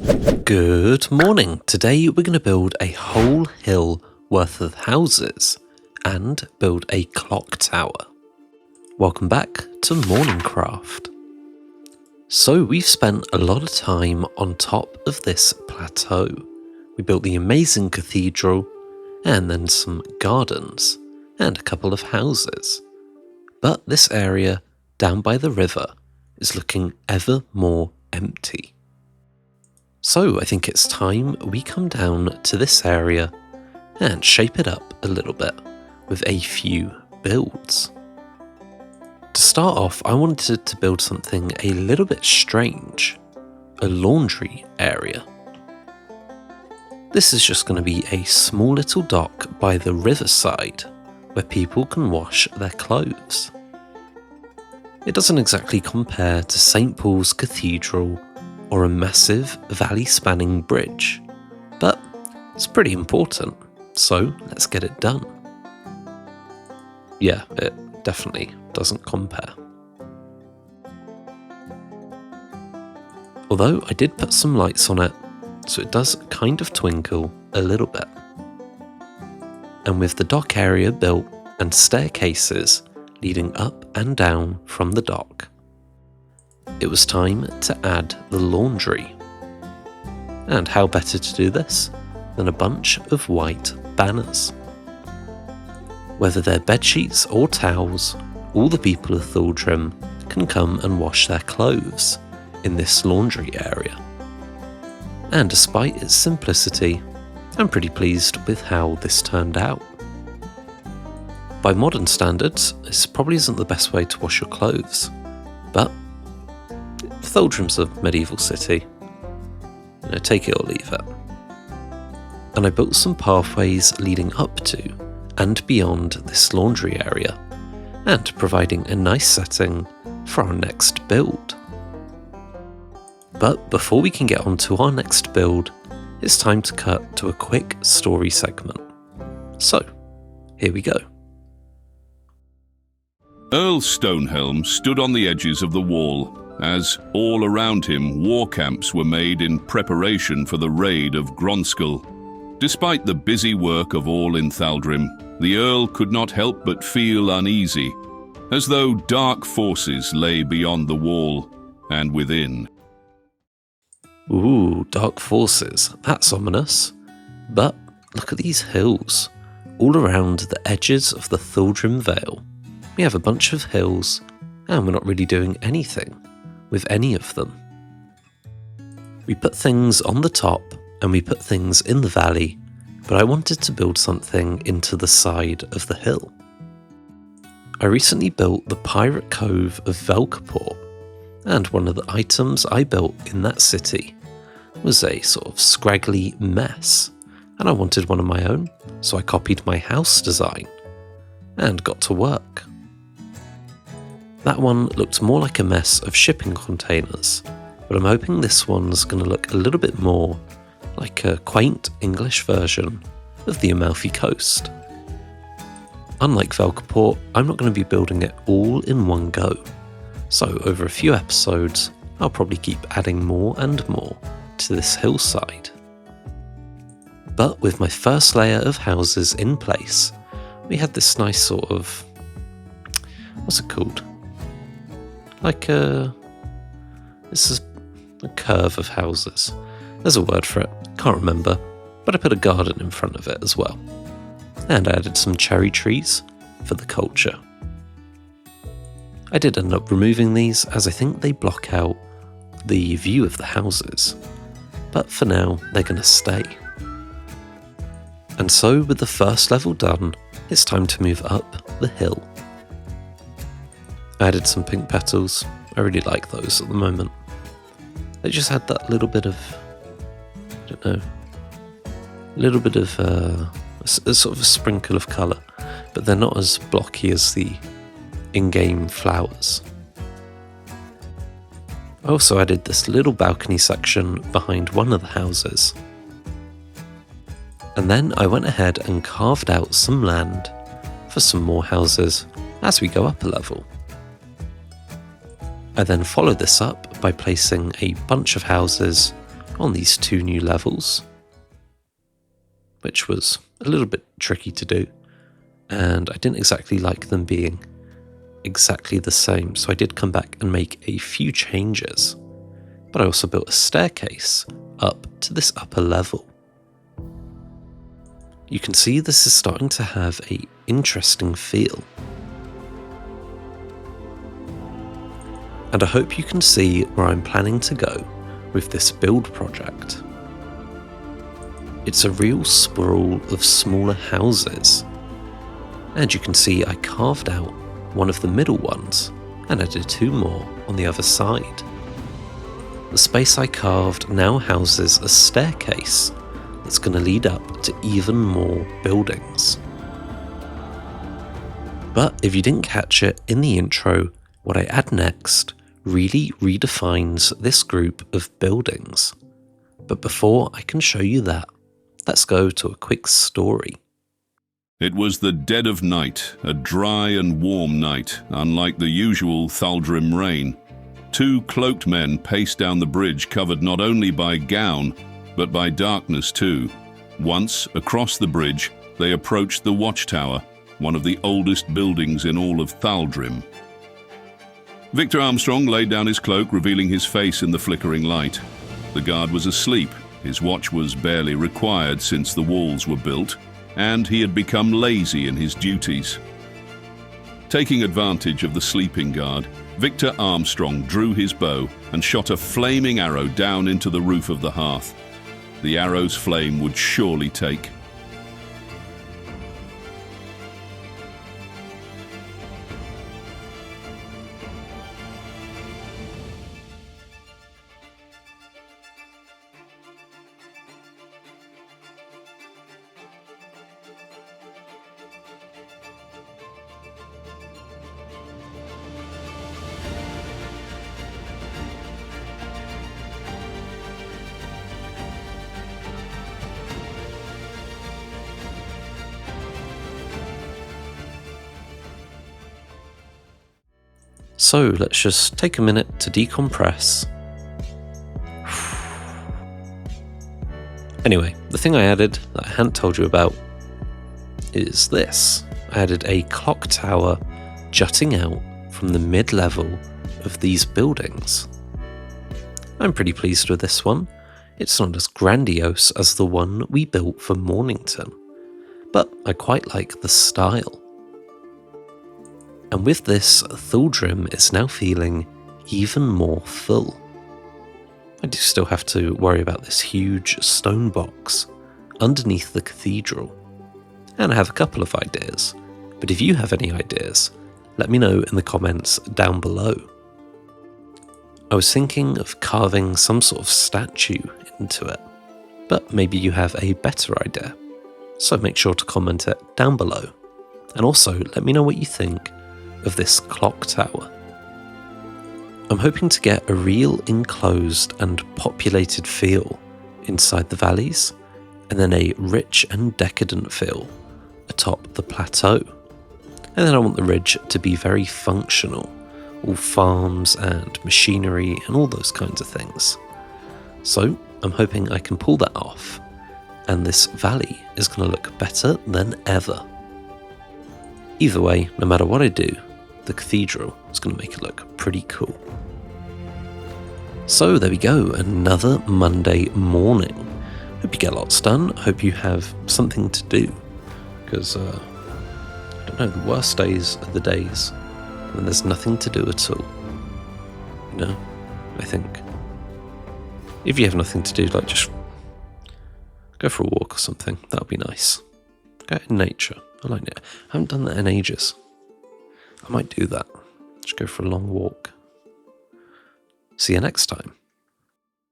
Good morning. Today we're going to build a whole hill worth of houses and build a clock tower. Welcome back to MorningCraft. So we've spent a lot of time on top of this plateau. We built the amazing cathedral and then some gardens and a couple of houses. But this area down by the river is looking ever more empty. So I think it's time we come down to this area and shape it up a little bit with a few builds. To start off, I wanted to build something a little bit strange, a laundry area. This is just going to be a small little dock by the riverside where people can wash their clothes. It doesn't exactly compare to St. Paul's Cathedral or a massive valley-spanning bridge, but it's pretty important, so let's get it done. Yeah, it definitely doesn't compare. Although I did put some lights on it, so it does kind of twinkle a little bit. And with the dock area built and staircases leading up and down from the dock, it was time to add the laundry. And how better to do this than a bunch of white banners. Whether they're bedsheets or towels, all the people of Thaldrim can come and wash their clothes in this laundry area. And despite its simplicity, I'm pretty pleased with how this turned out. By modern standards, this probably isn't the best way to wash your clothes, but Thaldrim's a medieval city. Take it or leave it. And I built some pathways leading up to and beyond this laundry area, and providing a nice setting for our next build. But before we can get on to our next build, it's time to cut to a quick story segment. So, here we go. Earl Stonehelm stood on the edges of the wall as, all around him, war camps were made in preparation for the raid of Gronskill. Despite the busy work of all in Thaldrim, the Earl could not help but feel uneasy, as though dark forces lay beyond the wall and within. Ooh, dark forces, that's ominous. But look at these hills, all around the edges of the Thaldrim Vale. We have a bunch of hills, and we're not really doing anything with any of them. We put things on the top, and we put things in the valley, but I wanted to build something into the side of the hill. I recently built the Pirate Cove of Velkaport, and one of the items I built in that city was a sort of scraggly mess, and I wanted one of my own, so I copied my house design and got to work. That one looked more like a mess of shipping containers, but I'm hoping this one's going to look a little bit more like a quaint English version of the Amalfi Coast. Unlike Velkaport, I'm not going to be building it all in one go, so over a few episodes, I'll probably keep adding more and more to this hillside. But with my first layer of houses in place, we had this nice sort of, what's it called? This is a curve of houses. There's a word for it, can't remember, but I put a garden in front of it as well. And I added some cherry trees for the culture. I did end up removing these as I think they block out the view of the houses, but for now they're going to stay. And so with the first level done, it's time to move up the hill. I added some pink petals. I really like those at the moment. They just had that little bit of, a sort of a sprinkle of colour, but they're not as blocky as the in-game flowers. I also added this little balcony section behind one of the houses. And then I went ahead and carved out some land for some more houses as we go up a level. I then followed this up by placing a bunch of houses on these 2 new levels, which was a little bit tricky to do, and I didn't exactly like them being exactly the same, so I did come back and make a few changes. But I also built a staircase up to this upper level. You can see this is starting to have an interesting feel. And I hope you can see where I'm planning to go with this build project. It's a real sprawl of smaller houses. And you can see I carved out one of the middle ones and added 2 more on the other side. The space I carved now houses a staircase that's going to lead up to even more buildings. But if you didn't catch it in the intro, what I add next really redefines this group of buildings. But before I can show you that, let's go to a quick story. It was the dead of night, a dry and warm night, unlike the usual Thaldrim rain. 2 cloaked men paced down the bridge covered not only by gown, but by darkness too. Once, across the bridge, they approached the watchtower, one of the oldest buildings in all of Thaldrim. Victor Armstrong laid down his cloak, revealing his face in the flickering light. The guard was asleep. His watch was barely required since the walls were built, and he had become lazy in his duties. Taking advantage of the sleeping guard, Victor Armstrong drew his bow and shot a flaming arrow down into the roof of the hearth. The arrow's flame would surely take. So let's just take a minute to decompress. Anyway, the thing I added that I hadn't told you about is this. I added a clock tower jutting out from the mid-level of these buildings. I'm pretty pleased with this one. It's not as grandiose as the one we built for Mornington, but I quite like the style. And with this, Thaldrim is now feeling even more full. I do still have to worry about this huge stone box underneath the cathedral. And I have a couple of ideas, but if you have any ideas, let me know in the comments down below. I was thinking of carving some sort of statue into it, but maybe you have a better idea. So make sure to comment it down below. And also let me know what you think of this clock tower. I'm hoping to get a real enclosed and populated feel inside the valleys, and then a rich and decadent feel atop the plateau. And then I want the ridge to be very functional, all farms and machinery and all those kinds of things. So I'm hoping I can pull that off, and this valley is going to look better than ever. Either way, no matter what I do, the cathedral is going to make it look pretty cool. So there we go, another Monday morning. Hope you get lots done, hope you have something to do, because I don't know, the worst days are the days when there's nothing to do at all. You know, I think. If you have nothing to do, like just go for a walk or something, that would be nice. Go out in nature, I like it. I haven't done that in ages. I might do that. Just go for a long walk. See you next time.